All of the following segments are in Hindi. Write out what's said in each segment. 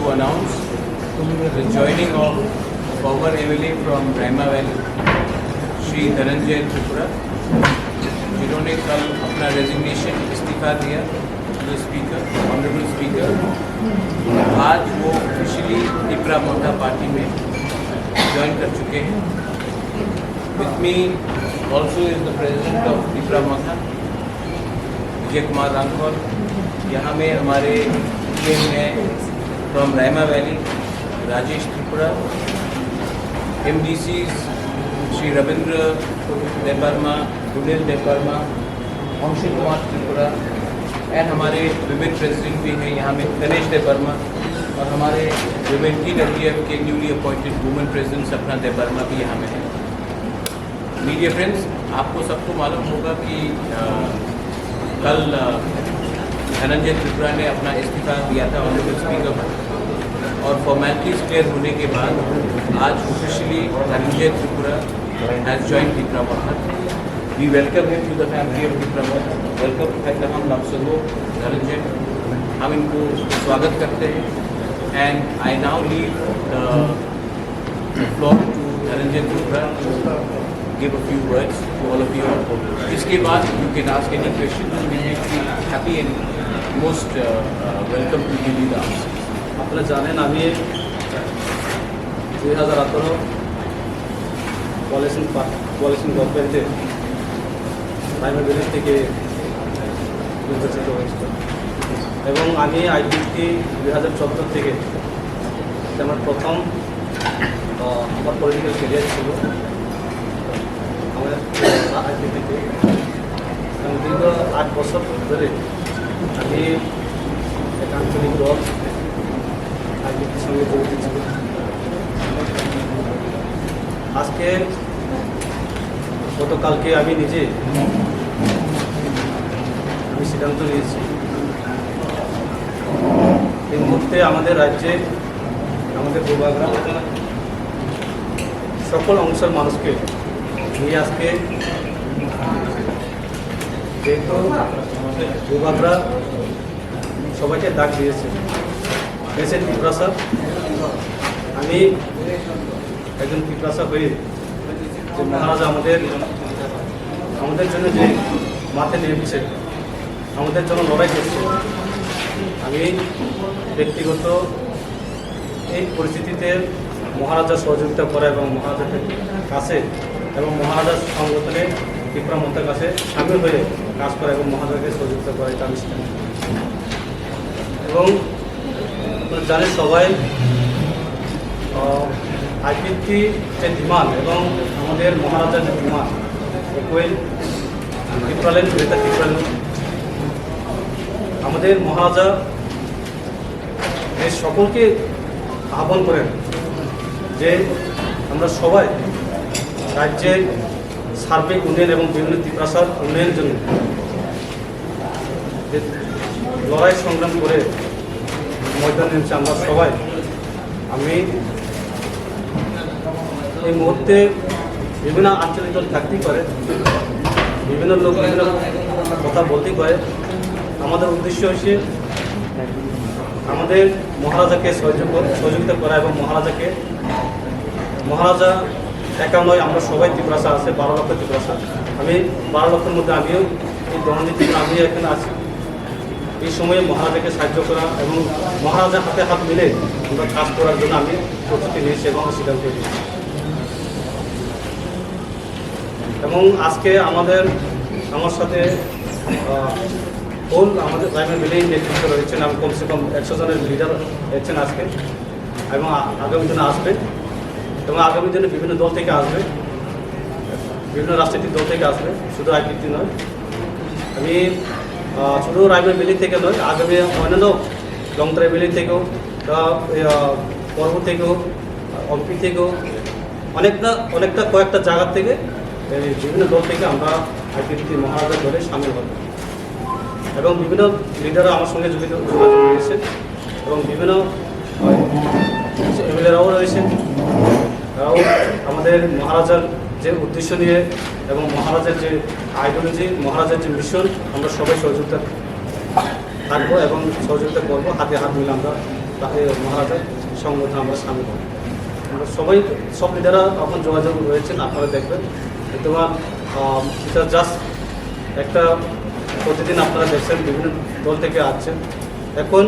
to announce the joining of former MLA from Raima Valley, Shri Dhananjay Tripura, जिन्होंने कल अपना रेजिग्नेशन इस्तीफा दिया जो स्पीकर, ऑनरेबल स्पीकर। आज वो ऑफिशियली तिपरा मोर्चा पार्टी में ज्वाइन कर चुके हैं। With me also is the president of Tipra मोर्चा विजय कुमार रांगौर। यहाँ में हमारे टीम में from Raima valley Rajesh Tripura, MDC Shri Rabindra Debbarma, Sunil Debbarma, Anshu Kumar Tripura and हमारे विमेन प्रेसिडेंट भी हैं यहाँ में गणेश देवर्मा, और हमारे विमेन TWF के newly appointed women president Sapna Debbarma भी यहाँ में है। मीडिया फ्रेंड्स, आपको सबको मालूम होगा कि कल धनंजय त्रिपुरा ने अपना इस्तीफा दिया था ऑनरेबल स्पीकर पर, और फॉर्मेलिटीज क्लियर होने के बाद आज officially Dhananjay Tripura has join Tipra Morcha. We welcome him to the family of Tipra Morcha. Welcome कहकर हम नमस्ते धनंजय, हम इनको स्वागत करते हैं। And I now leave the floor to Dhananjay Tripura give a few words to all of you. इसके बाद you can ask any question and we will be happy and most welcome to give you the answers. আপনারা জানেন আমি 2018 কোয়ালিশন গভর্নমেন্টে রায়মা ভ্যালি থেকে নির্বাচিত হয়েছিল এবং আমি আইপিপি 2014 থেকে আমার প্রথম আমার পলিটিক্যাল ক্যারিয়ার ছিল আইপিপিতে, এবং দীর্ঘ 8 বছর ধরে আমি এক আঞ্চলিক দল আইপিপির সঙ্গে জড়িত ছিল। আজকে গতকালকে আমি নিজে সিদ্ধান্ত নিয়েছি এই মুহূর্তে আমাদের রাজ্যে আমাদের ভূভাগরা সকল অংশের মানুষকে নিয়ে আজকে যেহেতু ভূভাগরা সবাইকে ডাক দিয়েছে ত্রিপুরাসা, আমি একজন ত্রিপুরাসা হয়ে যে মহারাজা আমাদের জন্য যে মাঠে নেমেছে, আমাদের জন্য লড়াই করছে, আমি ব্যক্তিগত এই পরিস্থিতিতে মহারাজার সহযোগিতা করা এবং মহারাজার কাছে এবং মহারাজার সংগঠনে ত্রিপুরা মোর্চার কাছে সামিল হয়ে কাজ করা এবং মহারাজাকে সহযোগিতা করা, এটা আমি সিদ্ধান্ত নিয়েছি। এবং জানে সবাই আইপিপি যে ডিমান্ড এবং আমাদের মহারাজার যে ডিমান্ড একই ত্রিপুরালেন বেতা ত্রিপুরালেন, আমাদের মহারাজা এই সকলকে আহ্বান করেন যে আমরা সবাই রাজ্যের সার্বিক উন্নয়ন এবং বিভিন্ন ত্রিপুরাসার উন্নয়নের জন্য যে লড়াই সংগ্রাম করে ময়দানে নেমেছে আমরা সবাই। আমি এই মুহূর্তে বিভিন্ন আঞ্চলিক দল থাকতেই পারে, বিভিন্ন লোক বিভিন্ন কথা বলতেই পারে, আমাদের উদ্দেশ্য হচ্ছে আমাদের মহারাজাকে সহযোগিতা করা এবং মহারাজা একা নয়, আমরা সবাই ত্রিপুরাসা আছে, 12 লক্ষ ত্রিপুরাসা। আমি 12 লক্ষের মধ্যে আমিও এই দলনীতি আমি এখানে আছি। এই সময়ে মহারাজাকে সাহায্য করা এবং মহারাজার হাতে হাত মিলে আমরা কাজ করার জন্য আমি প্রস্তুতি নিয়েছি এবং সিদ্ধান্ত নিয়েছি। এবং আজকে আমার সাথে আমাদের রায়মা ভ্যালি নেতৃত্ব রয়েছেন এবং কমসে কম 100 জনের লিডার রয়েছেন আজকে, এবং আগামী দিনে আসবে, এবং আগামী দিনে বিভিন্ন দল থেকে আসবে, বিভিন্ন রাজনৈতিক দল থেকে আসবে, শুধু আইপিপি নয়। আমি শুধু রায়মা ভ্যালি থেকে নয়, আগামী অন্যান্য লংতরাই ভ্যালি থেকেও, পর্ব থেকেও, অম্পি থেকেও অনেকটা কয়েকটা জায়গার থেকে বিভিন্ন দল থেকে আমরা আইপিপি মহারাজার দলে সামিল হব, এবং বিভিন্ন লিডাররা আমার সঙ্গে যোগাযোগ রয়েছে, এবং বিভিন্ন এমএলএরাও রয়েছেন। তারাও আমাদের মহারাজার যে উদ্দেশ্য নিয়ে এবং মহারাজার যে আইডিওলজি, মহারাজার যে মিশন, আমরা সবাই সহযোগিতা থাকবো এবং সহযোগিতা করবো, হাতে হাত মিলে আমরা তাকে মহারাজার সংগঠন আমরা সামিল হই। আমরা সবাই সব লিডাররা এখন যোগাযোগ রয়েছেন, আপনারা দেখবেন। তোমার এটা জাস্ট একটা প্রতিদিন আপনারা দেখছেন বিভিন্ন দল থেকে আসছেন। এখন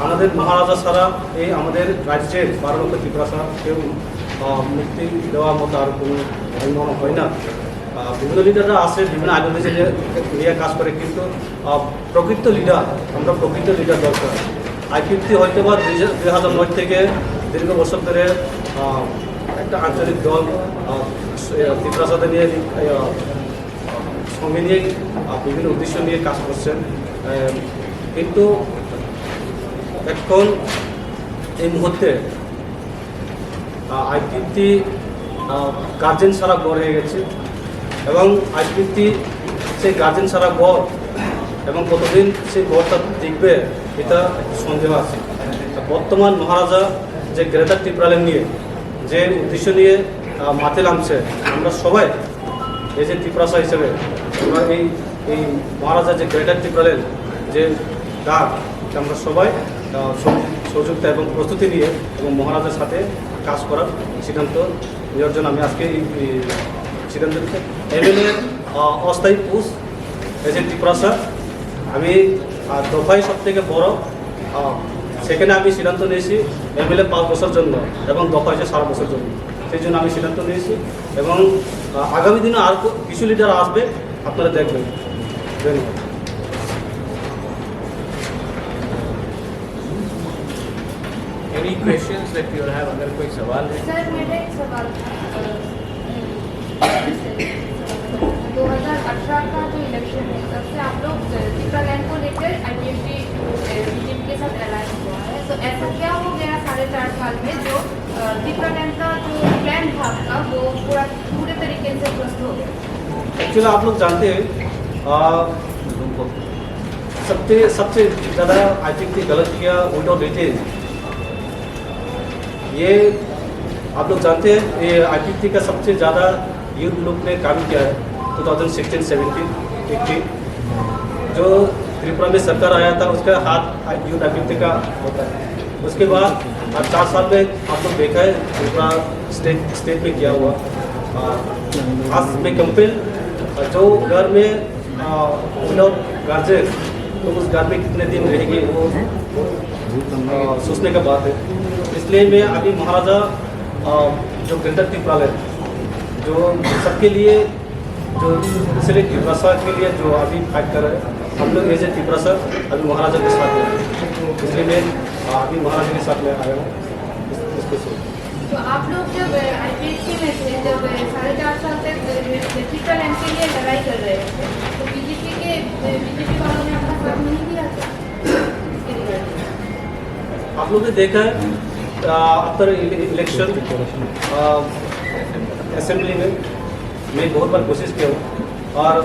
আমাদের মহারাজা ছাড়া এই আমাদের রাজ্যের 12 লক্ষ ত্রিপুরা ছাড়া কেউ মুক্তি দেওয়ার মতো আর কোনো মনে হয় না। বিভিন্ন লিডাররা আসে, বিভিন্ন আইডিওলজি নিয়ে কাজ করে, কিন্তু প্রকৃত লিডার, আমরা প্রকৃত লিডার দরকার। আইপিএফটি হয়তো বা 2009 থেকে দীর্ঘ বছর ধরে একটা আঞ্চলিক দল ত্রিপুরা সাথে নিয়ে সঙ্গে নিয়ে বিভিন্ন উদ্দেশ্য নিয়ে কাজ করছেন, কিন্তু এখন এই মুহূর্তে আইপিএফটি গার্জেন ছাড়া গড় হয়ে গেছে এবং আইপিএফটি সেই গার্জেন ছাড়া গড় এবং কতদিন সেই গড়টা টিকবে এটা সন্দেহ আছে। বর্তমান মহারাজা যে গ্রেটার ত্রিপুরাল্যান্ড নিয়ে যে উদ্দেশ্য নিয়ে মাঠে নামছে, আমরা সবাই এই যে ত্রিপুরাসা হিসেবে আমরা এই মহারাজা যে গ্রেটার ত্রিপুরাল্যান্ড যে ডাক, আমরা সবাই সহযোগিতা এবং প্রস্তুতি নিয়ে এবং মহারাজার সাথে কাজ করার সিদ্ধান্ত নেওয়ার জন্য আমি আজকে এই সিদ্ধান্ত নিচ্ছি। এমএলএ অস্থায়ী পোস্ট এই যে ত্রিপুরাসা আমি দফায় সব থেকে বড়, সেখানে আমি সিদ্ধান্ত নিয়েছি এমএলএ 5 বছর জন্য এবং দফা হয়েছে 7 বছর জন্য। সেই জন্য আমি সিদ্ধান্ত নিয়েছি এবং আগামী দিনে আর কিছু লিডার আসবে, আপনারা দেখবেন। ধন্যবাদ। Any questions that you have? अगर कोई सवाल है? सर मेरा एक सवाल था, 2018 का जो इलेक्शन है तब से आप लोग त्रिपुरालैंड को लेकर आईपीएफटी बीजेपी के साथ अलायंस हुआ है, तो ऐसा क्या हो गया 4.5 साल में जो त्रिपुरालैंड का जो प्लान था आपका वो पूरे तरीके से ध्वस्त हो गया? एक्चुअली आप लोग जानते हैं सबसे ज़्यादा आईपीएफटी गलत किया विदाउट डिटेल। ये आप लोग जानते हैं ये आईपीएफटी का सबसे ज़्यादा यूथ लोग ने काम किया है 2016, 17, 18 जो त्रिपुरा में सरकार आया था उसका हाथ यूथ आईपीएफटी का होता है। उसके बाद 4 साल में आप लोग देखा है त्रिपुरा स्टेट में क्या हुआ। आज में कंपेयर जो घर में विदाउट गार्जियन तो उस घर में कितने दिन रहेगी वो सोचने का बात है। इसलिए मैं अभी महाराजा जो ग्रेटर त्रिपुरालैंड जो सबके लिए जो इसलिए त्रिपुरासा के लिए जो अभी फाइट कर रहे हैं, हम लोग एज ए त्रिपुरासा अभी महाराजा के साथ हैं, इसलिए मैं अभी महाराजा के साथ में आया हूँ इसको से। तो आप लोग जब आईपीएफटी में थे, जब 4.5 साल तक त्रिपुरालैंड के लिए लड़ाई कर रहे थे, तो बीजेपी वालों ने अपना साथ नहीं दिया था? आप लोग ने देखा है आफ्टर इलेक्शन असेंबली में मैं बहुत बार कोशिश किया हूँ और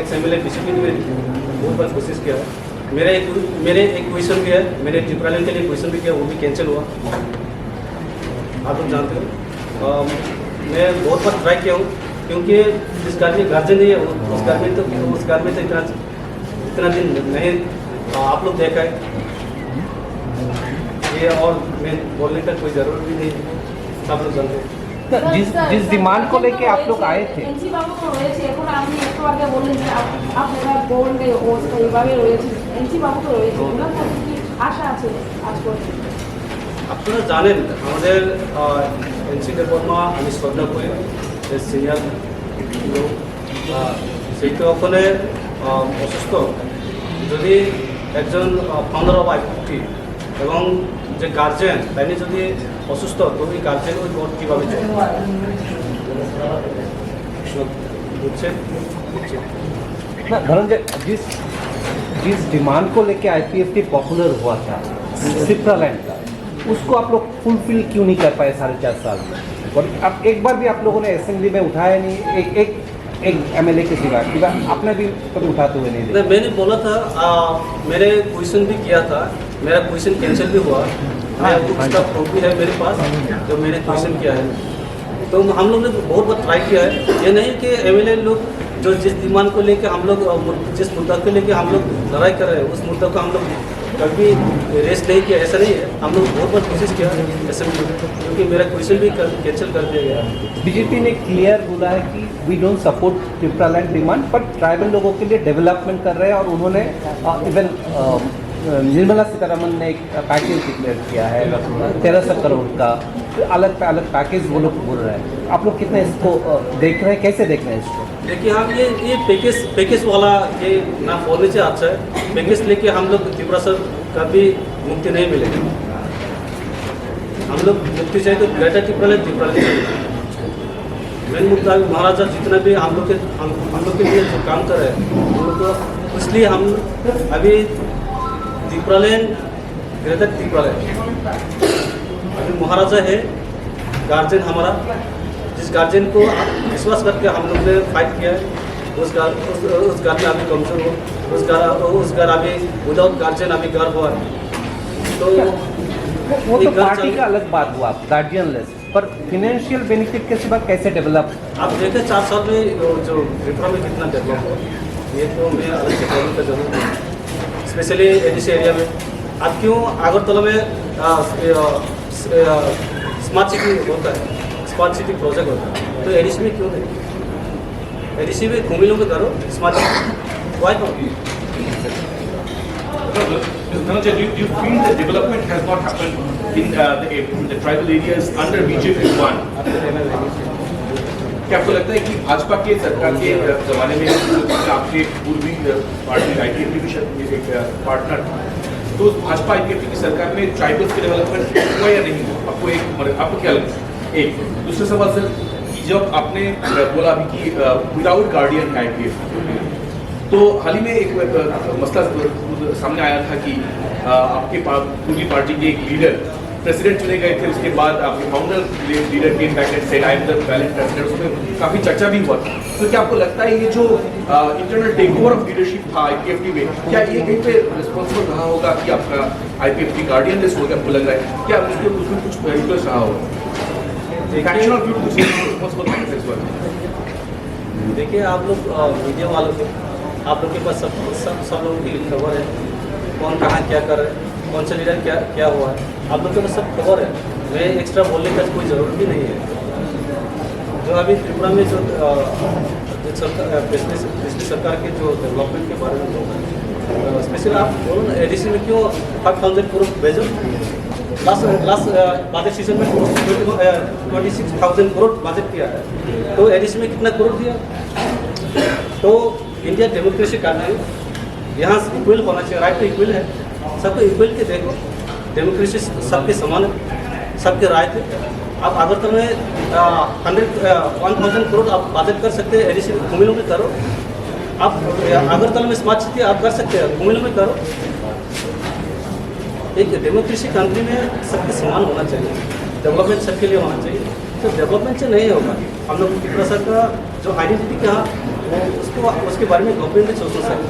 एक्स एमएलए बीजेपी ने बहुत बार कोशिश किया। मेरे एक क्वेश्चन भी है, मैंने त्रिपुरालैंड के लिए क्वेश्चन भी किया, वो भी कैंसिल हुआ, आप लोग जानते हो। मैं बहुत बार ट्राई किया हूँ क्योंकि जिस घर में गार्जियन नहीं है उस घर में तो इतना दिन नहीं आप लोग देखा है ये, और मैं बोलने का कोई ज़रूरत भी नहीं, सब लोग जानते हैं। जिस डिमांड को लेके आप लोग आए थे, এনসি বাবু তো রয়েছে, এখন আপনি একটু আগে বললেন যে আপনারা বললে এইভাবে রয়েছে, এনসি বাবু তো রয়েছে, ওনার কাছে কি আশা আছে আজ পর্যন্ত? আপনারা জানেন আমাদের এনসি দেববর্মা আমি শ্রদ্ধা করি সিনিয়র লোক, সেই তো ওখানে অসুস্থ, যদি একজন ফাউন্ডার অফ আইপিএফটি এবং যে গার্জেন তাই যদি অসুস্থ তো ওই গার্জেন ওই ভোট কীভাবে বুঝছেন? ना धनंजय, जिस डिमांड को लेके आईपीएफटी पॉपुलर हुआ था त्रिपुरालैंड का, उसको आप लोग फुलफिल क्यों नहीं कर पाए 4.5 साल में? और अब एक बार भी आप लोगों ने असेंबली में उठाया नहीं, एक एमएलए के सिवा आपने भी कभी उठाते हुए नहीं देखा? मैंने बोला था, मैंने क्वेश्चन भी किया था, मेरा क्वेश्चन कैंसिल भी हुआ, उसका प्रूफ भी है मेरे पास जो मैंने क्वेश्चन किया है। तो हम लोग ने बहुत बार ट्राई किया है, ये नहीं कि एमएलए लोग जो जिस डिमांड को लेके हम लोग जिस मुद्दा को लेके हम लोग लड़ाई कर रहे हैं उस मुद्दा को हम लोग कभी रेस्ट नहीं किया, ऐसा नहीं है। हम लोग बहुत बार कोशिश किया असेंबली में, क्योंकि मेरा क्वेश्चन भी कैंसिल कर दिया गया। बीजेपी ने क्लियर बोला है कि we don't support triple demand, पर ट्राइबल लोगों के लिए डेवलपमेंट कर रहे हैं, और उन्होंने इवन निर्मला सीतारमन ने एक पैकेज डिक्लेयर किया है 1300 करोड़ का, अलग पैकेज वो लोग बोल रहे हैं। आप लोग कितने इसको देख रहे हैं, कैसे देख रहे हैं इसको? देखिए हम ये पैकेज वाला ये ना बोलने से अच्छा है। पैकेज लेके हम लोग त्रिपुरा से कभी मुक्ति नहीं मिलेगी। हम लोग मुक्ति चाहिए तो ग्रेटर त्रिपुरा मेन मुद्दा महाराजा जितना भी हम लोग के लिए जो काम कर रहे हैं हम लोग को, इसलिए हम अभी त्रिपुरालैंड ग्रेटर त्रिपुरालैंड अभी महाराजा है गार्जियन हमारा, जिस गार्जियन को विश्वास करके हम लोग ने फाइट किया है, उस घर में अभी कमजोर हो, उस घर अभी विदाउट गार्जियन अभी घर हुआ है। तो वो तो पार्टी का अलग बात हुआ, गार्जियन लेस, पर फाइनेंशियल बेनिफिट के सिवा कैसे डेवलप? आप देखें 4 साल में जो त्रिपुरा में कितना डेवलप हुआ, ये तो मैं अलग से कहने का जरूरत नहीं, स्पेशली एडीसी एरिया में। अब क्यों अगरतला में स्मार्ट सिटी होता है, स्मार्ट सिटी प्रोजेक्ट होता है, तो एडीसी में क्यों नहीं? एडीसी में घूमिलों में करो smart city, why not? Dhananjay, do you feel that development has not happened in the tribal areas under BJP 1? क्या आपको लगता है कि भाजपा के सरकार के जमाने में आपके पूर्वी पार्टी आईपीएफटी भी एक पार्टनर, तो भाजपा आईपीएफटी की सरकार में ट्राइबल्स के डेवलपमेंट हुआ या नहीं हुआ? आपको क्या लगता है? एक दूसरा सवाल सर, जब आपने बोला अभी कि विदाउट गार्डियन है आईपीएफटी, तो हाल ही में एक मसला सामने आया था कि आपके पूर्वी पार्टी के एक लीडर प्रेसिडेंट चुने गए थे, उसके बाद आपके founder leader came back and said I am the valid president, उसमें काफ़ी चर्चा भी हुआ। तो क्या आपको लगता है ये जो internal take over of leadership था आईपीएफटी में, क्या ये कहीं पे रिस्पॉन्सिबल रहा होगा कि आपका आईपीएफटी गार्डियन लिस्ट हो गया? आपको लग रहा है क्या उसमें कुछ इन्फ्लुएंस रहा होगा? एक्शन ऑफ कुछ रिस्पॉन्सिबल था? देखिए आप लोग मीडिया वालों के, आप लोग के पास सब लोगों की खबर है, कौन कहाँ क्या कर रहे हैं, कौन सा लीडर क्या हुआ है, आप लोग के पास सब खबर है। मैं एक्स्ट्रा बोलने का कोई ज़रूरत भी नहीं है। जो अभी त्रिपुरा में जो पिछली सरकार के जो डेवलपमेंट के बारे में लोग स्पेशली आप बोलो ना, एडीसी में क्यों 5,000 करोड़ भेजो? लास्ट बजट सीजन में 26,000 करोड़ बजट किया है, तो एडीसी में कितना करोड़ दिया? तो इंडिया डेमोक्रेसी कंट्री, यहाँ इक्वल होना चाहिए, राइट टू इक्वल है, सबको इक्वल के देखो, डेमोक्रेसी सबके समान है, सबके राइट है। आप अगरतला में 1,000 करोड़ आप बजट कर सकते हैं, एडीसी घूमिलों में करो। आप अगरतला में स्मार्ट सिटी आप कर सकते हैं, घूमिलों में करो। एक डेमोक्रेसी कंट्री में सबके समान होना चाहिए, डेवलपमेंट सबके लिए होना चाहिए। तो डेवलपमेंट से नहीं होगा। हम लोग त्रिपुरा का जो आइडेंटिटी क्या वो उसके बारे में गवर्नमेंट ने सोचना चाहिए।